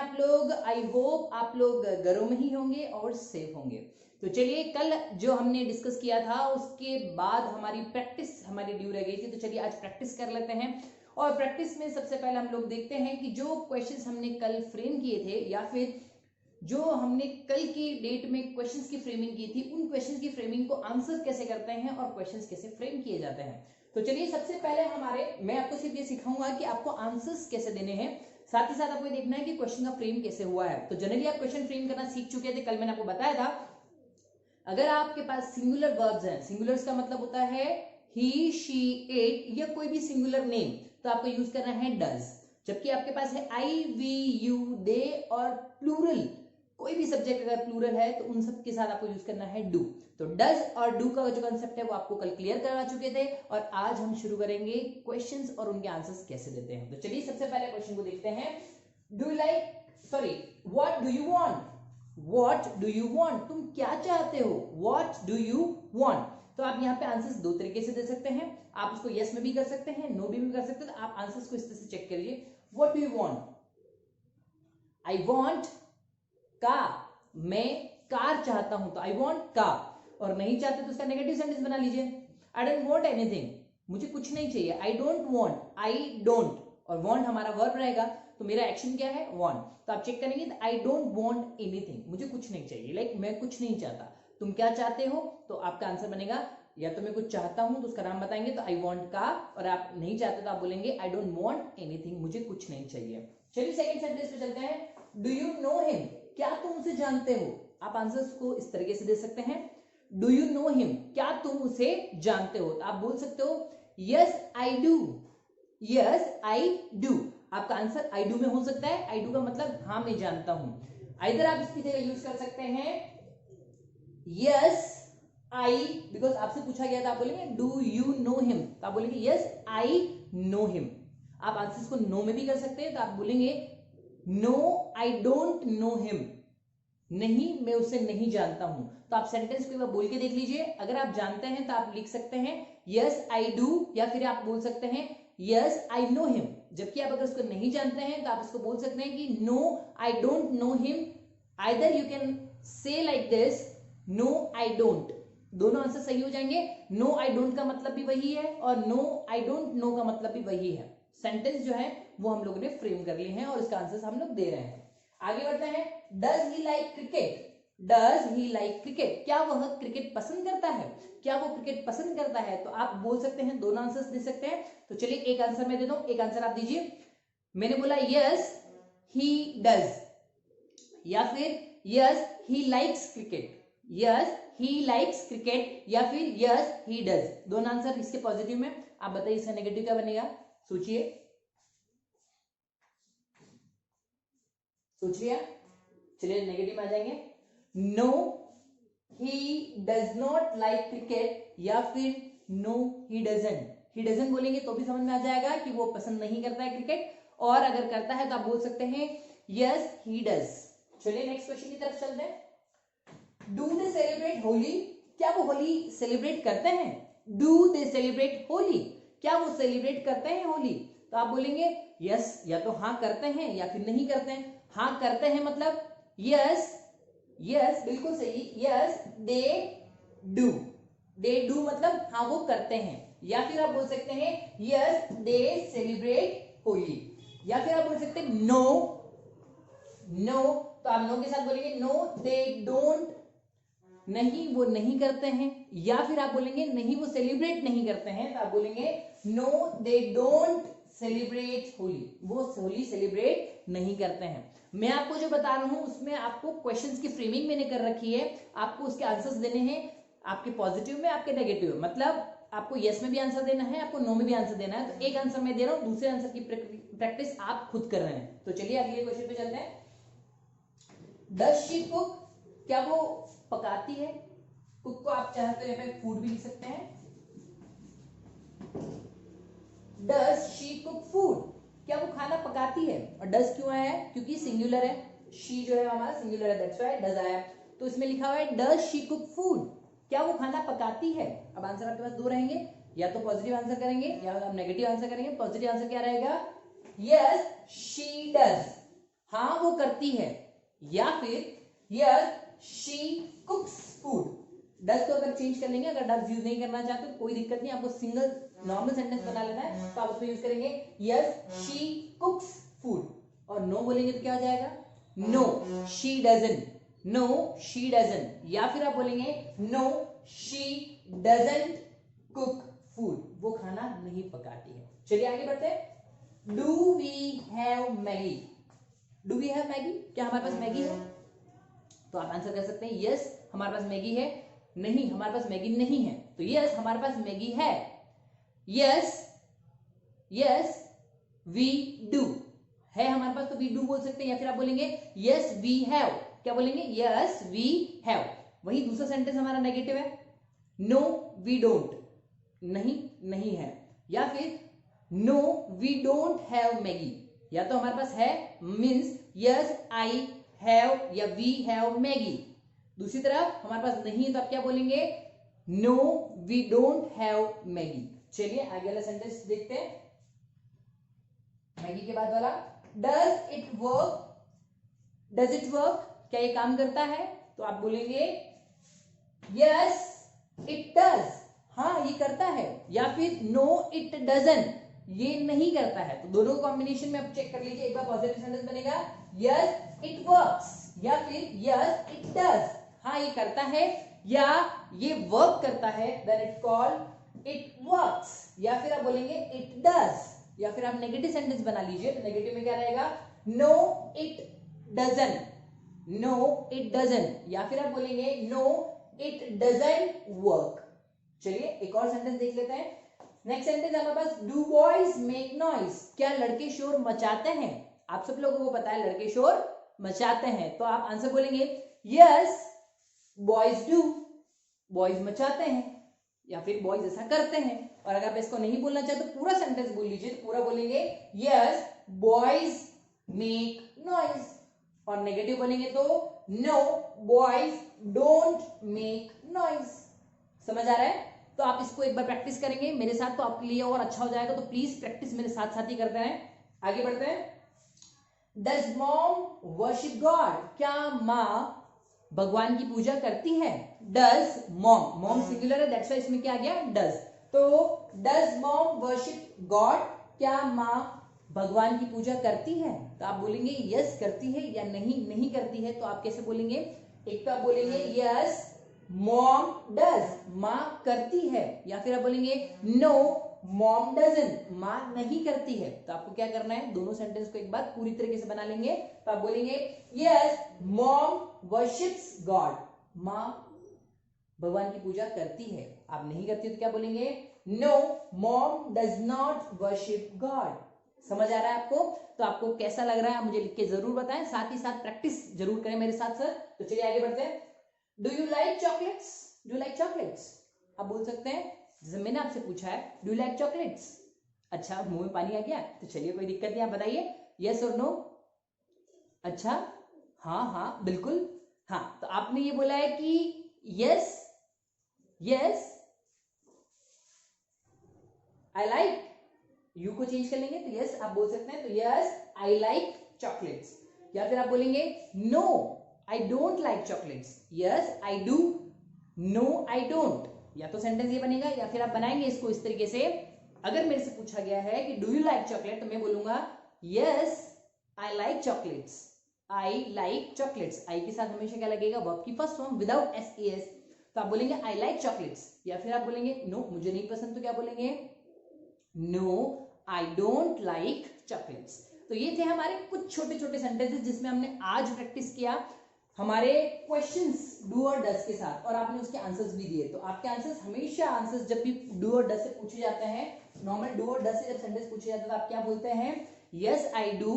आप लोग? I hope आप लोग घरों में ही होंगे और सेफ होंगे। तो चलिए, कल जो हमने डिस्कस किया था उसके बाद हमारी प्रैक्टिस हमारी ड्यू रह गई थी, तो चलिए आज प्रैक्टिस कर लेते हैं। और प्रैक्टिस में सबसे पहले हम लोग देखते हैं कि जो क्वेश्चंस हमने कल फ्रेम किए थे या फिर जो हमने कल की डेट में क्वेश्चंस की फ्रेमिंग की थी, उन क्वेश्चंस की फ्रेमिंग को आंसर कैसे करते हैं और क्वेश्चंस कैसे फ्रेम किए जाते हैं। तो चलिए, सबसे पहले मैं आपको सिर्फ ये सिखाऊंगा कि आपको आंसर्स कैसे देने हैं, साथ ही साथ आपको देखना है कि क्वेश्चन का फ्रेम कैसे हुआ है। तो जनरली आप क्वेश्चन फ्रेम करना सीख चुके थे, कल मैंने आपको बताया था। अगर आपके पास सिंगुलर वर्ब्स हैं, सिंगुलर्स का मतलब होता है ही, शी, इट या कोई भी सिंगुलर नेम, तो आपको यूज करना है डज। जबकि आपके पास है आई, वी, यू, दे और प्लूरल, कोई भी सब्जेक्ट अगर प्लूरल है तो उन सब के साथ आपको यूज करना है डू। तो डज और डू का जो कंसेप्ट है वो आपको कल क्लियर करवा चुके थे, और आज हम शुरू करेंगे क्वेश्चंस और उनके आंसर्स कैसे देते हैं। तो चलिए सबसे पहले क्वेश्चन को देखते हैं। Do you like, sorry, what do you want? What do you want, तुम क्या चाहते हो? What do you want. तो आप यहाँ पे आंसर्स दो तरीके से दे सकते हैं, आप उसको यस में भी कर सकते हैं, नो भी कर सकते हैं। तो आप आंसर्स को इस तरह से चेक करिए। What do you want? I want का, मैं कार चाहता हूं, तो आई वांट का। और नहीं चाहते तो उसका नेगेटिव सेंटेंस बना लीजिए, आई डोंट वांट एनीथिंग, मुझे कुछ नहीं चाहिए। I don't want, I don't, और वांट हमारा वर्ब रहेगा, तो मेरा एक्शन क्या है? वांट। तो आप चेक करेंगे तो आई डोंट वांट एनीथिंग, मुझे कुछ नहीं चाहिए, लाइक मैं कुछ नहीं चाहता। तुम क्या चाहते हो? तो आपका आंसर बनेगा या तो मैं कुछ चाहता हूं तो उसका नाम बताएंगे, तो आई वांट का, और आप नहीं चाहते तो आप बोलेंगे आई डोंट वांट एनीथिंग, मुझे कुछ नहीं चाहिए। चलिए सेकंड सेंटेंस पे चलते हैं। डू यू नो हिम, क्या तुम उसे जानते हो? आप आंसर्स को इस तरीके से दे सकते हैं। डू यू नो हिम, क्या तुम उसे जानते हो? तो आप बोल सकते हो yes I do, yes I do. आपका आंसर आई डू में हो सकता है, आई डू का मतलब हाँ मैं जानता हूं। इधर आप इसकी जगह यूज कर सकते हैं यस आई, बिकॉज आपसे पूछा गया था, आप बोलेंगे डू यू नो हिम, तो आप बोलेंगे यस आई नो हिम। आप आंसर्स को नो में भी कर सकते हैं, तो आप बोलेंगे no I don't know him, नहीं मैं उसे नहीं जानता हूं। तो आप सेंटेंस को एक बार बोल के देख लीजिए। अगर आप जानते हैं तो आप लिख सकते हैं यस आई डू, या फिर आप बोल सकते हैं यस आई नो हिम। जबकि आप अगर उसको नहीं जानते हैं तो आप इसको बोल सकते हैं कि no I don't know him. Either you can say like this, no I don't, दोनों आंसर सही हो जाएंगे। नो आई डोंट का मतलब भी वही है और नो आई डोंट नो का मतलब भी वही है। सेंटेंस जो है वो हम लोगों ने फ्रेम कर लिए हैं और इसका आंसर हम लोग दे रहे हैं। आगे बढ़ते हैं। Does he like cricket, does he like cricket, क्या वह क्रिकेट पसंद करता है? क्या वो क्रिकेट पसंद करता है? तो आप बोल सकते हैं, दोनों आंसर्स दे सकते हैं। तो चलिए एक आंसर मैं दे दूं, एक आंसर आप दीजिए। मैंने बोला यस ही डज, या फिर yes he likes cricket, yes he likes cricket, या फिर यस ही डज। दोनों आंसर इसके पॉजिटिव में। आप बताइए इसका नेगेटिव क्या बनेगा? सोचिए, सोच लिया? चलिए नेगेटिव में आ जाएंगे। No he does not like cricket, या फिर no he doesn't. He doesn't बोलेंगे तो भी समझ में आ जाएगा कि वो पसंद नहीं करता है क्रिकेट, और अगर करता है तो आप बोल सकते हैं यस ही डज। चलिए नेक्स्ट क्वेश्चन की तरफ चलते हैं। डू दे सेलिब्रेट होली, क्या वो होली सेलिब्रेट करते हैं? डू दे सेलिब्रेट होली, क्या वो सेलिब्रेट करते हैं होली? तो आप बोलेंगे यस, या तो हाँ करते हैं या फिर नहीं करते हैं। हाँ करते हैं मतलब यस, यस बिल्कुल सही, yes they do, they do मतलब हाँ वो करते हैं। या फिर आप बोल सकते हैं यस दे सेलिब्रेट होली, या फिर आप बोल सकते हैं नो, नो, तो आप नो के साथ बोलेंगे नो दे डोंट, नहीं वो नहीं करते हैं। या फिर आप बोलेंगे नहीं वो सेलिब्रेट नहीं करते हैं, तो आप बोलेंगे no they don't celebrate Holi, वो होली सेलिब्रेट नहीं करते हैं। मैं आपको जो बता रहा हूं उसमें आपको क्वेश्चंस की फ्रेमिंग मैंने कर रखी है, आपको उसके आंसर्स देने हैं, आपके पॉजिटिव में आपके नेगेटिव में, मतलब आपको यस में भी आंसर देना है, आपको नो में भी आंसर देना है। तो एक आंसर मैं दे रहा हूं, दूसरे आंसर की प्रैक्टिस आप खुद कर रहे हैं। तो चलिए अगले क्वेश्चन पे चलते हैं। डज शी कुक, क्या वो पकाती है? कुक को आप चाहते हैं फूड भी लिख सकते हैं। डज शी कुक फूड, क्या वो खाना पकाती है? और डज क्यों आया है? क्योंकि सिंगुलर है, शी जो है हमारा सिंगुलर है, दैट्स व्हाई डज आया। तो इसमें लिखा हुआ है डज शी कुक फूड, क्या वो खाना पकाती है? अब आंसर आपके पास दो रहेंगे, या तो पॉजिटिव आंसर करेंगे या आप नेगेटिव आंसर करेंगे। पॉजिटिव आंसर क्या रहेगा? यस शी डज, हाँ वो करती है, या फिर yes she cooks food. Does को अगर चेंज कर लेंगे, अगर डज यूज नहीं करना चाहते तो कोई दिक्कत नहीं, आपको सिंगल नॉर्मल सेंटेंस बना लेना है, तो आप उसमें यूज करेंगे यस शी कुक्स फूड। और नो बोलेंगे तो क्या हो जाएगा, no she doesn't, no she doesn't, या फिर आप बोलेंगे no she doesn't cook food, वो खाना नहीं पकाती है। चलिए आगे बढ़ते हैं। Do we have Maggi, do we have Maggi, क्या हमारे पास मैगी है? तो आप आंसर कर सकते हैं यस हमारे पास मैगी है, नहीं हमारे पास मैगी नहीं है, तो यस हमारे पास मैगी है, यस यस वी डू है हमारे पास, तो वी डू बोल सकते हैं, या फिर आप बोलेंगे यस वी हैव, क्या बोलेंगे यस वी हैव। वही दूसरा सेंटेंस हमारा नेगेटिव है, नो वी डोंट, नहीं नहीं है, या फिर no we don't have Maggi, या तो हमारे पास है मीन्स यस आई हैव या वी हैव मैगी, दूसरी तरफ हमारे पास नहीं है तो आप क्या बोलेंगे no we don't have Maggi. चलिए आगे वाला सेंटेंस देखते हैं, मैगी के बाद वाला, does it work, does it work, क्या ये काम करता है? तो आप बोलेंगे यस इट डज, हाँ ये करता है, या फिर नो इट डजंट, ये नहीं करता है। तो दोनों कॉम्बिनेशन में आप चेक कर लीजिए, एक बार पॉजिटिव सेंटेंस बनेगा यस इट वर्क्स, या फिर यस इट डज, हाँ ये करता है या ये वर्क करता है, then it called it works, या फिर आप बोलेंगे इट डज, या फिर आप नेगेटिव सेंटेंस बना लीजिए, तो नेगेटिव में क्या रहेगा no it doesn't, no it doesn't, या फिर आप बोलेंगे नो इट डजंट वर्क। चलिए एक और सेंटेंस देख लेते हैं, नेक्स्ट सेंटेंस हमारे पास, डू बॉयज मेक नॉइज, क्या लड़के शोर मचाते हैं? आप सब लोगों को पता है लड़के शोर मचाते हैं, तो आप आंसर बोलेंगे यस बॉयज डू, बॉयज मचाते हैं, या फिर बॉयज ऐसा करते हैं। और अगर आप इसको नहीं बोलना चाहते तो पूरा सेंटेंस बोल लीजिए, तो पूरा बोलेंगे यस बॉयज मेक नॉइज, और नेगेटिव बोलेंगे तो no boys don't make noise. समझ आ रहा है? तो आप इसको एक बार प्रैक्टिस करेंगे मेरे साथ तो आपके लिए और अच्छा हो जाएगा, तो प्लीज प्रैक्टिस मेरे साथ साथ ही करते हैं। आगे बढ़ते हैं, डज मॉम वर्शिप गॉड, क्या माँ भगवान की पूजा करती है? डज मॉम, मॉम सिंगुलर है दैट्स व्हाई इसमें क्या आ गया डज, तो डज मॉम वर्शिप गॉड, क्या माँ भगवान की पूजा करती है? तो आप बोलेंगे यस करती है, या नहीं नहीं करती है, तो आप कैसे बोलेंगे, एक तो आप बोलेंगे यस मॉम डज, माँ करती है, या फिर आप बोलेंगे नो मॉम डजंट, माँ नहीं करती है। तो आपको क्या करना है, दोनों सेंटेंस को एक बार पूरी तरीके से बना लेंगे, तो आप बोलेंगे यस मॉम वर्शिप्स गॉड, माँ भगवान की पूजा करती है। आप नहीं करती तो क्या बोलेंगे no mom does not worship God. समझ आ रहा है आपको? तो आपको कैसा लग रहा है मुझे लिख के जरूर बताएं, साथ ही साथ प्रैक्टिस जरूर करें मेरे साथ सर। तो चलिए आगे बढ़ते हैं, do you like chocolates, do you like chocolates, आप बोल सकते हैं जैसे मैंने आपसे पूछा है डू यू लाइक चॉकलेट्स, अच्छा मुंह में पानी आ गया, तो चलिए कोई दिक्कत नहीं, आप बताइए यस और नो, अच्छा हाँ हाँ बिल्कुल हाँ, तो आपने ये बोला है कि yes yes I like, you को चेंज कर लेंगे तो यस आप बोल सकते हैं, तो यस आई लाइक चॉकलेट्स, या फिर आप बोलेंगे no I don't like chocolates, yes I do, no I don't, या तो सेंटेंस ये बनेगा, या फिर आप बनाएंगे इसको इस तरीके से, अगर मेरे से पूछा गया है कि डू यू लाइक चॉकलेट, तो मैं बोलूंगा yes I like chocolates, I like chocolates, I के साथ हमेशा क्या लगेगा वर्ब की फर्स्ट फॉर्म विदाउट एस, तो आप बोलेंगे आई लाइक चॉकलेट्स, या फिर आप बोलेंगे नो मुझे नहीं पसंद, तो क्या बोलेंगे no I don't like chocolates. तो ये थे हमारे कुछ छोटे छोटे सेंटेंसेस जिसमें हमने आज प्रैक्टिस किया हमारे क्वेश्चंस डू और डज के साथ, और आपने उसके आंसर्स भी दिए। तो आपके आंसर्स हमेशा, आंसर्स जब भी डू और डज से पूछे जाते हैं, नॉर्मल डू और डज से जब सेंटेंस पूछे जाते हैं तो आप क्या बोलते हैं yes I do,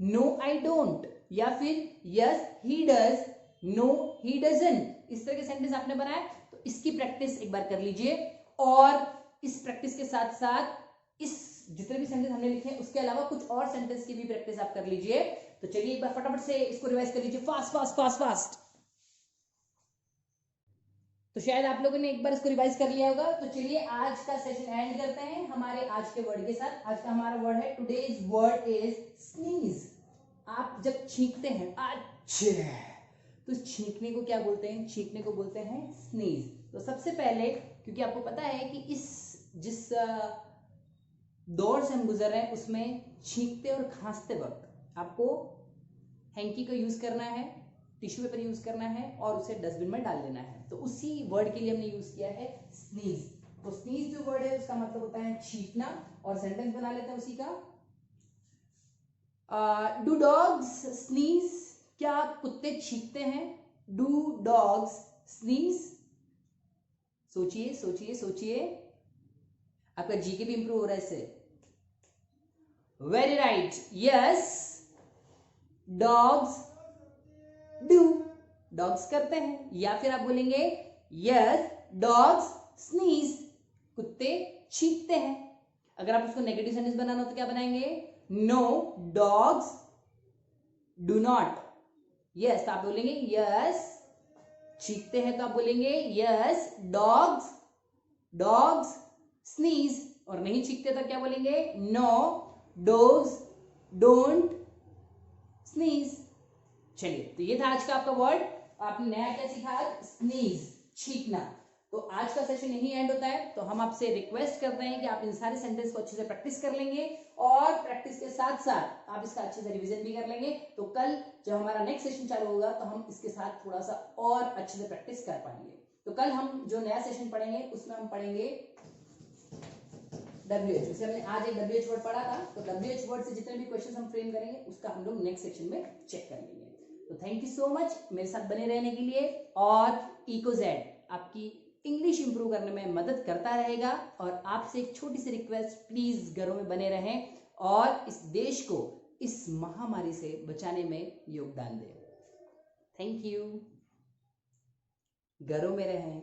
no I don't, या फिर yes he does, no he doesn't. इस तरह के सेंटेंस आपने बनाए, तो इसकी प्रैक्टिस एक बार कर लीजिए, और इस प्रैक्टिस के साथ साथ इस जितने भी सेंटेंस हमने लिखे हैं उसके अलावा कुछ और सेंटेंस की भी प्रैक्टिस आप कर लीजिए। तो चलिए एक बार फटाफट से इसको रिवाइज कर लीजिए, फास्ट फास्ट फास्ट फास्ट। तो शायद आप लोगों ने एक बार इसको रिवाइज कर लिया होगा। तो चलिए आज का सेशन एंड करते हैं हमारे आज के वर्ड के साथ। आज का हमारा वर्ड है, टुडेज वर्ड इज स्नीज। आप जब छींकते हैं अच्छा, तो छींकने को क्या बोलते हैं? छींकने को बोलते हैं स्नीज। तो सबसे पहले, क्योंकि आपको पता है कि जिस दौर से हम गुजर रहे हैं उसमें छींकते और खांसते वक्त आपको हैंकी का यूज करना है, टिश्यू पेपर यूज करना है और उसे डस्टबिन में डाल देना है। तो उसी वर्ड के लिए हमने यूज किया है स्नीज। तो स्नीज जो वर्ड है उसका मतलब होता है छींकना, और सेंटेंस बना लेते हैं उसी का। Do dogs sneeze? क्या कुत्ते छींकते हैं? Do dogs sneeze? सोचिए सोचिए सोचिए, आपका जीके भी इंप्रूव हो रहा है इससे। Very right, yes, dogs do, dogs करते हैं। या फिर आप बोलेंगे यस डॉग्स स्नीज, कुत्ते छींकते हैं। अगर आप उसको नेगेटिव सेंटेंस बनाना हो तो क्या बनाएंगे? No dogs do not. Yes, तो आप बोलेंगे यस छींकते हैं, तो आप बोलेंगे यस डॉग्स स्नीज। और नहीं छींकते तो क्या बोलेंगे? No dogs don't sneeze. चलिए, तो ये था आज का आपका वर्ड। आपने नया क्या सीखा? स्नीज, छींकना। तो आज का सेशन यही एंड होता है। तो हम आपसे रिक्वेस्ट करते हैं कि आप इन सारे सेंटेंस को अच्छे से प्रैक्टिस कर लेंगे, और प्रैक्टिस के साथ साथ आप इसका अच्छे से रिवीजन भी कर लेंगे। तो कल जब हमारा नेक्स्ट सेशन चालू होगा तो हम इसके साथ थोड़ा सा और अच्छे से प्रैक्टिस कर पाएंगे। तो कल हम जो नया सेशन पढ़ेंगे उसमें हम पढ़ेंगे WH। जैसे हमने आज एक WH वर्ड पढ़ा था, तो WH वर्ड से जितने भी क्वेश्चन हम फ्रेम करेंगे उसका हम लोग नेक्स्ट सेक्शन में चेक कर लेंगे। तो थैंक यू सो मच मेरे साथ बने रहने के लिए। और इकोजेड आपकी इंग्लिश इंप्रूव करने में मदद करता रहेगा। और आपसे एक छोटी सी रिक्वेस्ट, प्लीज घरों में बने रहें और इस देश को इस महामारी से बचाने में योगदान दें। Thank you. घरों में रहें।